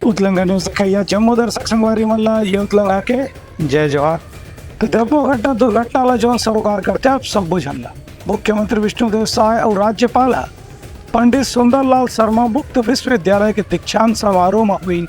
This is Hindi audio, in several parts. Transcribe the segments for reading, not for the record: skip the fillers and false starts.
उतलंगा न्यूज दिखाइया जम्मू दर्शक संगवारी मल्ला ये उतलंगा के जय जवाहर। तो डेपो घटना दुर्घटना जो सरोकार करते आप सब बुझला। मुख्यमंत्री विष्णुदेव साय और राज्यपाल पंडित सुंदरलाल शर्मा मुक्त विश्वविद्यालय के दीक्षांत समारोह में हुई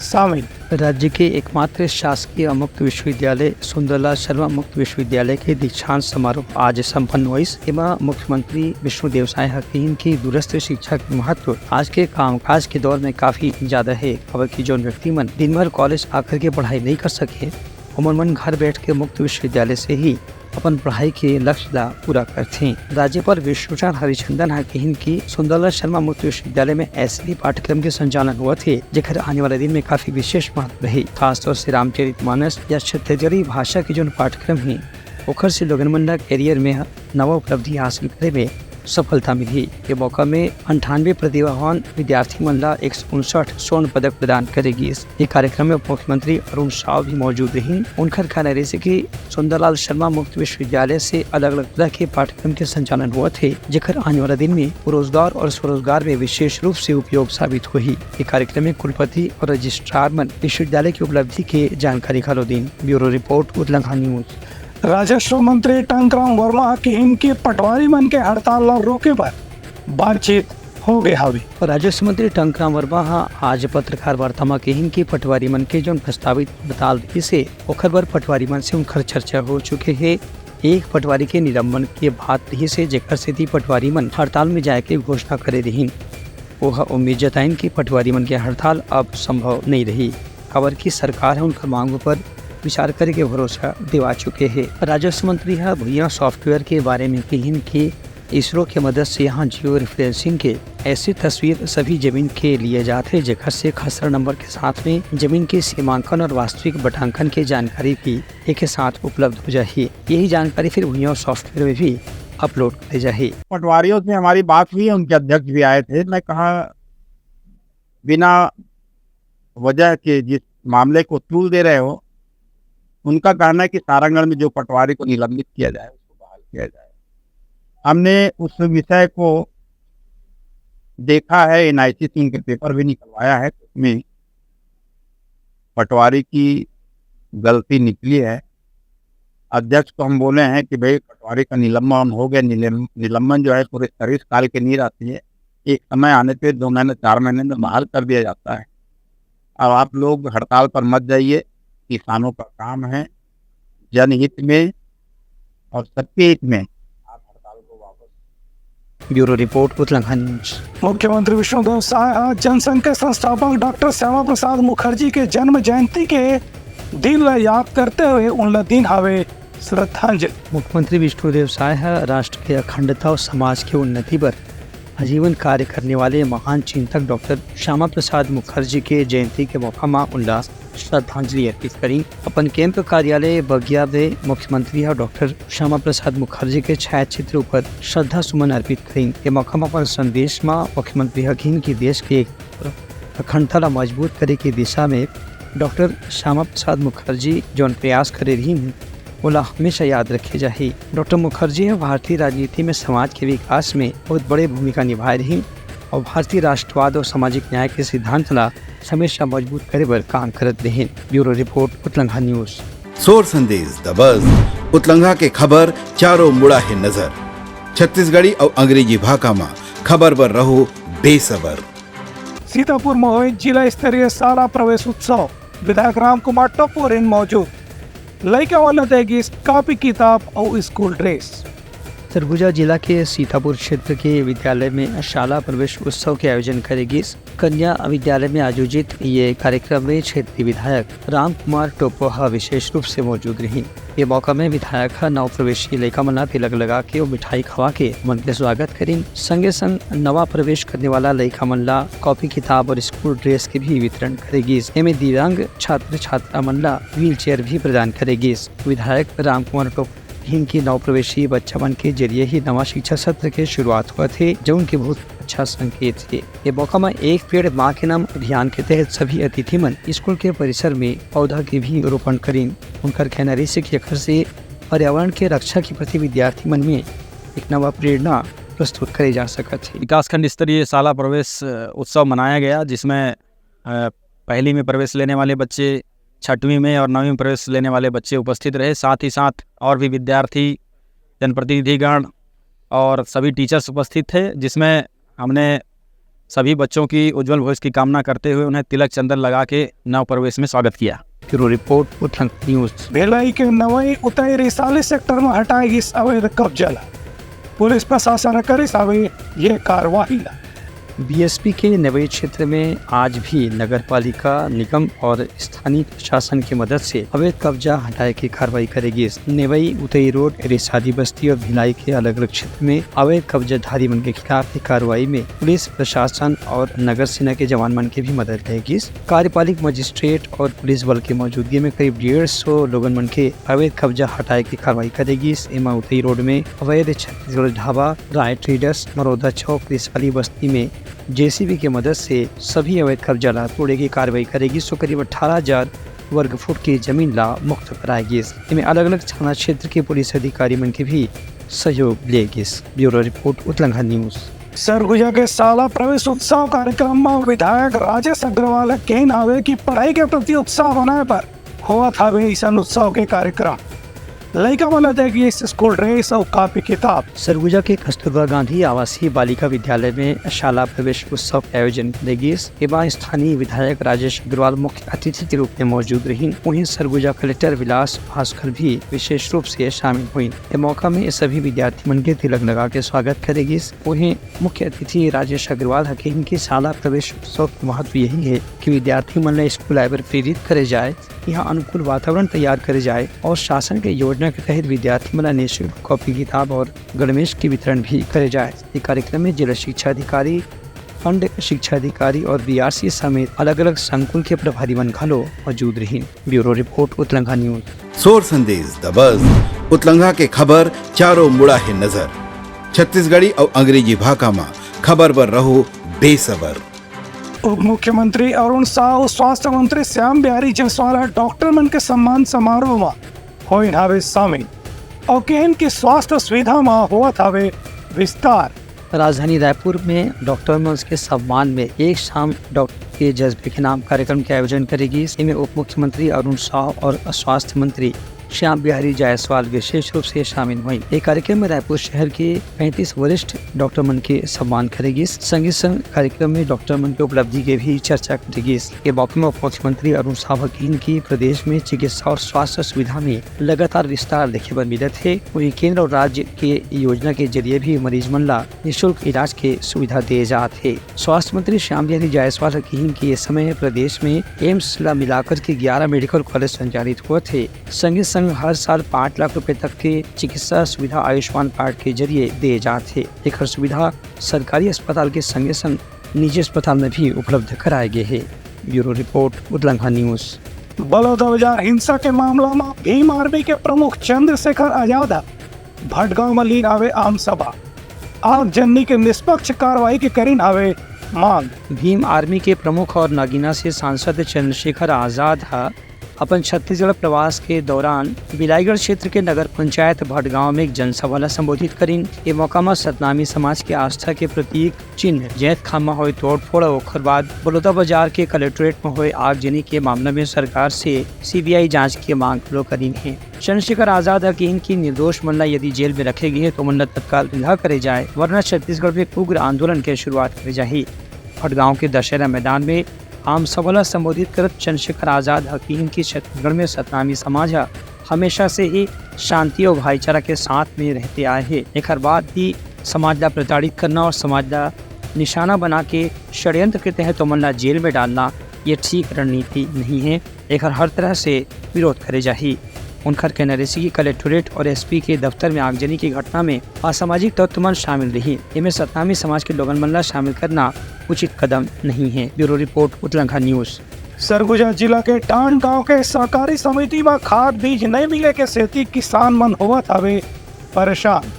शामिल। राज्य के एकमात्र शासकीय मुक्त विश्वविद्यालय सुंदरलाल शर्मा मुक्त विश्वविद्यालय के दीक्षांत समारोह आज संपन्न हुई। एवं मुख्यमंत्री विष्णुदेव साय हकीम की दूरस्थ शिक्षा के महत्व आज के कामकाज के दौर में काफी ज्यादा है। खबर की जो व्यक्ति मन दिन भर कॉलेज आकर के पढ़ाई नहीं कर सके, उमन घर बैठ के मुक्त विश्वविद्यालय से ही अपन पढ़ाई के लक्ष्य ला पूरा करते। राज्यपाल विष्णुचंद्र हरिचंदन हकीम की सुंदरलाल शर्मा मुक्त विश्वविद्यालय में ऐसे पाठ्यक्रम के संचालन हुआ थे जेकर आने वाले दिन में काफी विशेष महत्व रही। खासतौर से रामचरितमानस या छत्तीसगढ़ी भाषा के जो पाठ्यक्रम है ओखर से लोगन मन ला कैरियर में नवा उपलब्धि हासिल करे में सफलता मिली। ये मौका में 98 प्रतिभावान विद्यार्थी मन ला 159 स्वर्ण पदक प्रदान करेगी। ये कार्यक्रम में मुख्यमंत्री अरुण साव भी मौजूद रही। उनका कहना रही कि सुंदरलाल शर्मा मुक्त विश्वविद्यालय से अलग अलग तरह के पाठ्यक्रम के संचालन हुआ थे जेकर आने वाला दिन में रोजगार और स्वरोजगार में विशेष रूप से उपयोग साबित हुई। ये कार्यक्रम में कुलपति और रजिस्ट्रार मन विश्वविद्यालय की उपलब्धि के जानकारी खालो दिन। ब्यूरो रिपोर्ट उतलंगा न्यूज। राजस्व मंत्री टंकराम वर्मा की इनकी पटवारी मन के हड़ताल रोके पर बातचीत हो गई हवे। राजस्व मंत्री टंकराम वर्मा आज पत्रकार वार्ता में कही कि पटवारी मन के जो प्रस्तावित हड़ताल से ओखर बर पटवारी मन से उनकर चर्चा हो चुके है। एक पटवारी के निलंबन के बात रही से जेकर से पटवारी मन हड़ताल में जाए के घोषणा करे रही। वह उम्मीद जताइन कि पटवारी मन के हड़ताल अब संभव नहीं रही। खबर की सरकार है उनकर मांगों पर विचार करे के भरोसा दिवा चुके हैं। राजस्व मंत्री भूया सॉफ्टवेयर के बारे में कहिन कि इसरो के मदद से यहाँ जियो रेफरेंसिंग के ऐसी तस्वीर सभी जमीन के लिए जाते हैं जेकर से खसरा नंबर के साथ में जमीन के सीमांकन और वास्तविक बटांकन की जानकारी भी एक साथ उपलब्ध हो जाए। यही जानकारी फिर भूया सॉफ्टवेयर में भी अपलोड कर जाए। पटवारियों से हमारी बात हुई, उनके अध्यक्ष भी आए थे। मैं कहा बिना वजह के जिस मामले को तूल दे रहे हो, उनका कहना है कि सारंगढ़ में जो पटवारी को निलंबित किया जाए उसको बहाल किया जाए। हमने उस विषय को देखा है, NIC से उनके पेपर भी निकलवाया है। उसमें पटवारी की गलती निकली है। अध्यक्ष को हम बोले हैं कि भाई पटवारी का निलंबन हो गया। निलंबन जो है पूरे सर्विस काल के नहीं रहती है, एक समय आने पे 2 महीने 4 महीने में बहाल कर दिया जाता है। और आप लोग हड़ताल पर मत जाइए, किसानों का काम है, जनहित में और सबके हित में आप हड़ताल को वापस। ब्यूरो रिपोर्ट उतलंगा न्यूज। मुख्यमंत्री विष्णुदेव साय आज जनसंघ के संस्थापक डॉक्टर श्यामा प्रसाद मुखर्जी के जन्म जयंती के दिन ला याद करते हुए उन दिन हवे श्रद्धांजलि। मुख्यमंत्री विष्णुदेव साय राष्ट्र की अखंडता और समाज की उन्नति पर आजीवन कार्य करने वाले महान चिंतक डॉक्टर श्यामा प्रसाद मुखर्जी के जयंती के मौका में उल्लास श्रद्धांजलि अर्पित करी। अपन कैंप कार्यालय बगिया में मुख्यमंत्री और डॉक्टर श्यामा प्रसाद मुखर्जी के छायाचित्र पर श्रद्धा सुमन अर्पित करी। के मौका में अपन संदेश में मुख्यमंत्री हकीम की देश के अखंडता मजबूत करे की दिशा में डॉक्टर श्यामा प्रसाद मुखर्जी जो प्रयास करे रही ओला हमेशा याद रखे जाए। डॉक्टर मुखर्जी भारतीय राजनीति में समाज के विकास में बहुत बड़े भूमिका निभाए रही और भारतीय राष्ट्रवाद और सामाजिक न्याय के सिद्धांत ला हमेशा मजबूत करे बर काम करत रहे। ब्यूरो रिपोर्ट उतलंगा न्यूज। सोर संदेश द बज़ उतलंगा के खबर चारों मुड़ा है नजर। छत्तीसगढ़ी और अंग्रेजी भाषा में खबर पर रहो बेसबर। सीतापुर में हुए जिला स्तरीय शाला प्रवेश उत्सव। विधायक राम कुमार टपोरेन मौजूद। लड़का वाला देगी कॉपी किताब और स्कूल ड्रेस। सरगुजा जिला के सीतापुर क्षेत्र के विद्यालय में शाला प्रवेश उत्सव के आयोजन करेगी। कन्या विद्यालय में आयोजित ये कार्यक्रम में क्षेत्रीय विधायक राम कुमार टोपोहा विशेष रूप से मौजूद रही। ये मौका में विधायक नव प्रवेशी लड़का मना तिलक लगा के और मिठाई खवा के मन के स्वागत करी। संगे संग नवा प्रवेश करने वाला लड़का मनला कॉपी किताब और स्कूल ड्रेस के भी वितरण करेगी। इसमें दिव्यांग छात्र छात्रा मनला व्हील चेयर भी प्रदान करेगी। विधायक राम कुमार टोपोहा की नव प्रवेशी बच्चा मन के जरिए ही नवा शिक्षा सत्र के शुरुआत हुआ थे जो उनके बहुत अच्छा संकेत थे। ये मौका में एक पेड़ माँ के नाम अभियान के तहत सभी अतिथि मन स्कूल के परिसर में पौधा के भी रोपण करें। उनका कहना रही से अखर से पर्यावरण के रक्षा के प्रति विद्यार्थी मन में एक नवा प्रेरणा प्रस्तुत करे जा सकत है। विकासखंड स्तरीय शाला प्रवेश उत्सव मनाया गया जिसमें पहली में प्रवेश लेने वाले बच्चे, छठवीं में और 9वीं में प्रवेश लेने वाले बच्चे उपस्थित रहे। साथ ही साथ और भी विद्यार्थी, जनप्रतिनिधिगण और सभी टीचर्स उपस्थित थे, जिसमें हमने सभी बच्चों की उज्जवल भविष्य की कामना करते हुए उन्हें तिलक चंदन लगा के नव प्रवेश में स्वागत किया। Bureau report Uttarakhand news. Bhilai के नवई उतई 40 सेक्टर में हटाएगी अवैध कब्जा। पुलिस प्रशासन करे सावे ये कार्रवाई। बीएसपी के नवई क्षेत्र में आज भी नगर पालिका निगम और स्थानीय प्रशासन की मदद से अवैध कब्जा हटाए की कार्रवाई करेगी। नवई उतई रोड, रेसादी बस्ती और भिलाई के अलग अलग क्षेत्र में अवैध कब्जाधारी मन के खिलाफ कार्रवाई में पुलिस प्रशासन और नगर सेना के जवान मन की भी मदद रहेगी। कार्यपालिक मजिस्ट्रेट और पुलिस बल की मौजूदगी में करीब 150 लोगन मन के अवैध कब्जा हटाए की कार्रवाई करेगी। इमा उतई रोड में अवैध छत्तीसगढ़ ढाबा, राय ट्रेडर्स, मरोदा चौक, रेसादी बस्ती में जेसीबी की मदद से सभी अवैध कब्जा ला तोड़े की कार्रवाई करेगी। सो करीब 18,000 वर्ग फुट की जमीन ला मुक्त कराएगी। इनमें अलग अलग थाना क्षेत्र के पुलिस अधिकारी मन के भी सहयोग लेगी। Bureau report Uttarakhand news. Surguja के शाला प्रवेश उत्सव कार्यक्रम में विधायक राजेश अग्रवाल कहन आवे की पढ़ाई के प्रति उत्साह बनाए पर हुआ था वे इस उत्सव के कार्यक्रम। लड़का वाला देगी स्कूल ड्रेस और कॉपी किताब। सरगुजा के कस्तूरबा गांधी आवासीय बालिका विद्यालय में शाला प्रवेश उत्सव का आयोजन करेगी। एवं स्थानीय विधायक राजेश अग्रवाल मुख्य अतिथि के रूप में मौजूद रही। वहीं सरगुजा कलेक्टर विलास भास्कर भी विशेष रूप से शामिल हुई। इस मौका में सभी विद्यार्थी मन के तिलक लगा के स्वागत करेगी। वहीं मुख्य अतिथि राजेश अग्रवाल हकीम की शाला प्रवेश उत्सव का महत्व यही है कि विद्यार्थी मन स्कूल आए पर प्रेरित करे जाए, यहाँ अनुकूल वातावरण तैयार करे जाए और शासन के योजना के तहत विद्यार्थी मन निःशुल्क कॉपी किताब और गणवेश की वितरण भी करे जाए। इस कार्यक्रम में जिला शिक्षा अधिकारी, खंड शिक्षा अधिकारी और बीआरसी समेत अलग अलग संकुल के प्रभारी मन घलो मौजूद रही। Bureau report Uttarakhand news. सोर संदेश द बज उतलंघा के खबर चारों मुड़ा है नजर। छत्तीसगढ़ी और अंग्रेजी भाषा में खबर पर रहो बेसबर। उप मुख्यमंत्री अरुण साह और स्वास्थ्य मंत्री श्याम बिहारी जायसवाल डॉक्टर मन के सम्मान समारोह में होइन हावे शामिल और कहन की स्वास्थ्य सुविधा में हुआ था वे विस्तार। राजधानी रायपुर में डॉक्टर मन के सम्मान में एक शाम डॉक्टर के जज्बे के नाम कार्यक्रम के आयोजन करेगी। इसमें उप मुख्यमंत्री अरुण साह और स्वास्थ्य मंत्री श्याम बिहारी जायसवाल विशेष रूप से शामिल हुई। एक कार्यक्रम में रायपुर शहर के 35 वरिष्ठ डॉक्टर मन के सम्मान करेगी। संग संग कार्यक्रम में डॉक्टर मन की उपलब्धि के भी चर्चा करेगी। के मौके में उप मुख्यमंत्री अरुण साह की प्रदेश में चिकित्सा और स्वास्थ्य सुविधा में लगातार विस्तार देखे पर मिले थे। वही केंद्र और राज्य के योजना के जरिए भी मरीज मन ला निःशुल्क इलाज के सुविधा दिए जाते। स्वास्थ्य मंत्री श्याम बिहारी जायसवाल की इस समय प्रदेश में एम्स ला मिलाकर के 11 मेडिकल कॉलेज संचालित हुए थे। संग हर साल 5 लाख रुपए तक के चिकित्सा सुविधा आयुष्मान कार्ड के जरिए दिए जाते। एक हर सुविधा सरकारी अस्पताल के संगे संग निजी अस्पताल में भी उपलब्ध कराए गए हैं। Bureau report Uttarakhand news. Baloda बाजार हिंसा के मामला में भीम आर्मी के प्रमुख चंद्रशेखर आजाद भटगांव में लीन आवे आम सभा। आग जननी के निष्पक्ष कार्रवाई के करीन आवे मांग। भीम आर्मी के प्रमुख और नागीना से सांसद चंद्रशेखर आजाद अपन छत्तीसगढ़ प्रवास के दौरान बिलाईगढ़ क्षेत्र के नगर पंचायत भटगांव में एक जनसभा ला संबोधित करीन। ये मौका में सतनामी समाज के आस्था के प्रतीक चिन्ह जैत खामा हुए तोड़फोड़ और बाद बलौदा बाजार के कलेक्ट्रेट में हुए आगजनी के मामले में सरकार से सीबीआई जांच की मांग करीन है। चंद्रशेखर आजाद हकीम की निर्दोष मल्ला यदि जेल में रखे गए तो मल्ला तत्काल रिहा करे जाए, वरना छत्तीसगढ़ में उग्र आंदोलन की शुरुआत करी जाए। भटगांव के दशहरा मैदान में आम सभा संबोधित कर चंद्रशेखर आजाद हकीम की छत्तीसगढ़ में सतनामी समाज हमेशा से ही शांति और भाईचारा के साथ में रहते आए हैं। एक हर बात भी समाज ला प्रताड़ित करना और समाज ला निशाना बना के षड्यंत्र के तहत उमन जेल में डालना ये ठीक रणनीति नहीं है। एक हर तरह से विरोध करे जाही। उनकर कहना रही कि कलेक्टोरेट और एसपी के दफ्तर में आगजनी की घटना में असामाजिक तत्व मन शामिल रही। इनमें सतनामी समाज के लोगन मन ला शामिल करना उचित कदम नहीं है। Bureau report Uttarakhand news. Surguja जिला के टांड गांव के सहकारी समिति में खाद बीज नहीं मिले के सेती किसान मन हुआ था वे परेशान।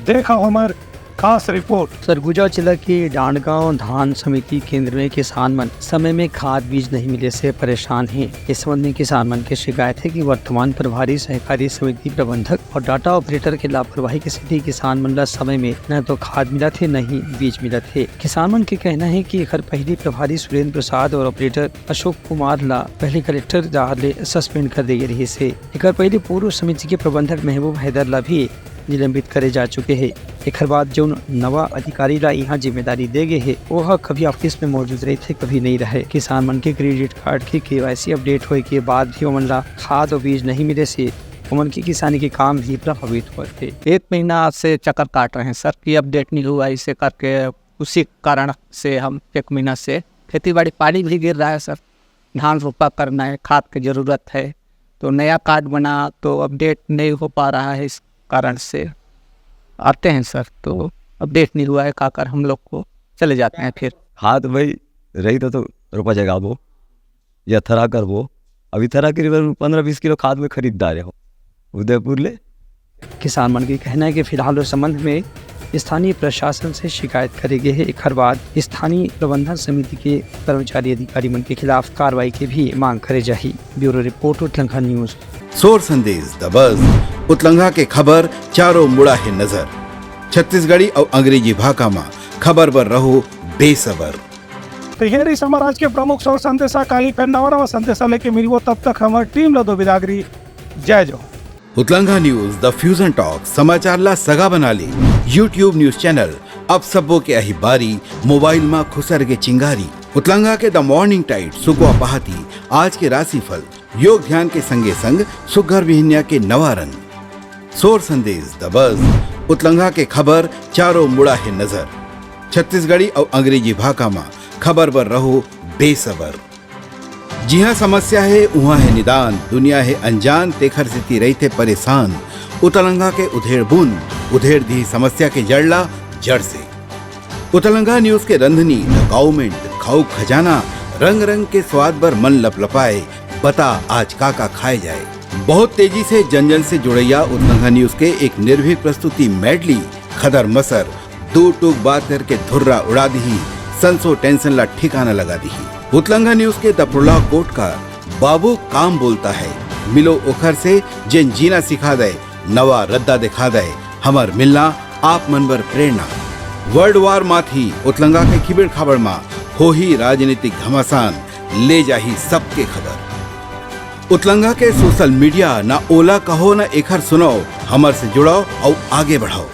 देखा हमार खास रिपोर्ट। सरगुजा जिला के डांडगांव धान समिति केंद्र में किसान मन समय में खाद बीज नहीं मिले से परेशान हैं। इस संबंध में किसान मन की शिकायत है कि वर्तमान प्रभारी सहकारी समिति प्रबंधक और डाटा ऑपरेटर के लापरवाही के स्थिति किसान मन ला समय में न तो खाद मिला थे न ही बीज मिला थे। किसान मन के कहना है कि एकर पहले प्रभारी सुरेंद्र प्रसाद और ऑपरेटर अशोक कुमार ला पहले कलेक्टर ले सस्पेंड कर दिए रही से। एकर पहले पूर्व समिति के प्रबंधक महबूब हैदर ला भी निलंबित करे जा चुके हैं। एक बाद जो नवा अधिकारी ला यहाँ जिम्मेदारी दे गए है वह कभी ऑफिस में मौजूद रहे थे कभी नहीं रहे। किसान मन के क्रेडिट कार्ड की KYC अपडेट होने के बाद भी उमन ला खाद और बीज नहीं मिले से उमन की किसानी के काम भी प्रभावित हुए थे। 1 महीना से चक्कर काट रहे हैं सर कि अपडेट नहीं हुआ, इसे करके उसी कारण से हम 1 महीना से खेती बाड़ी पानी भी गिर रहा है सर, धान रोपा करना है, खाद की ज़रूरत है, तो नया कार्ड बना तो अपडेट नहीं हो पा रहा है। इस कारण से आते हैं सर तो अपडेट नहीं हुआ है काकर हम लोग को चले जाते हैं। फिर खाद भाई रही तो रोपा जाएगा वो या थरा कर वो अभी थरा करीबन 15-20 किलो खाद में खरीददार हो उदयपुर ले। किसान मन की कहना है कि फिलहाल उस संबंध में स्थानीय प्रशासन से शिकायत करे गए है। एक बाद स्थानीय प्रबंधन समिति के कर्मचारी अधिकारी मन के खिलाफ कार्रवाई की भी मांग करे जाही। ब्यूरो रिपोर्ट उतलंघा न्यूज। सोर संदेश द बज़ उतलंघा के खबर चारों मुड़ा है नजर। छत्तीसगढ़ी और अंग्रेजी भाषा में खबर पर रहो बेसबर। तो ये रही हमारा आज के प्रमुख सोर संदेशा। काली फिर नवा संदेशा लेके मिलवो, तब तक हमारी टीम ला दो बिदागरी। जय जो। उतलंघा न्यूज द फ्यूजन टॉक समाचार ला सगा बना ली। यूट्यूब न्यूज चैनल अब सबो के अही बारी मोबाइल में खुसर के चिंगारी। उतलंघा के द मॉर्निंग टाइट सुगवा पहाती आज के राशिफल योग ध्यान के संगे संग सुघर विहिन्या के नवा रंग। सोर संदेश द बज़ उतलंघा के खबर चारों मुड़ा है नजर। छत्तीसगढ़ी और अंग्रेजी भाषा में खबर पर रहो बेसबर। जी हाँ, समस्या है वहाँ है निदान, दुनिया है अनजान तेखर स्थिति रही थे परेशान। उतलंघा के उधेड़ बुन उधेड़ दी समस्या के जड़ला जड़ से। उतलंघा न्यूज के रंधनी द गवर्नमेंट खाऊ खजाना रंग रंग के स्वाद पर मन लपलपाए, बता आज का खाए जाए। बहुत तेजी से जन जन से जुड़ैया उतलंघा न्यूज के एक निर्भीक प्रस्तुति मेडली खदर मसर दो टूक बात करके धुर्रा उड़ा दी, संसो टेंशन ला ठिकाना लगा दी। उतलंघा न्यूज के द प्रोलॉग कोट का बाबू काम बोलता है, मिलो ओखर से जिन जीना सिखा दे, नवा रद्दा दिखा दे, हमार मिलना आप मन बर प्रेरणा। वर्ल्ड वार माथी उतलंघा के खिबड़ खबर मा हो ही राजनीतिक घमासान ले जाही सबके खबर। उतलंघा के सोशल मीडिया ना ओला कहो ना एखर सुनाओ, हमर से जुड़ाओ और आगे बढ़ाओ।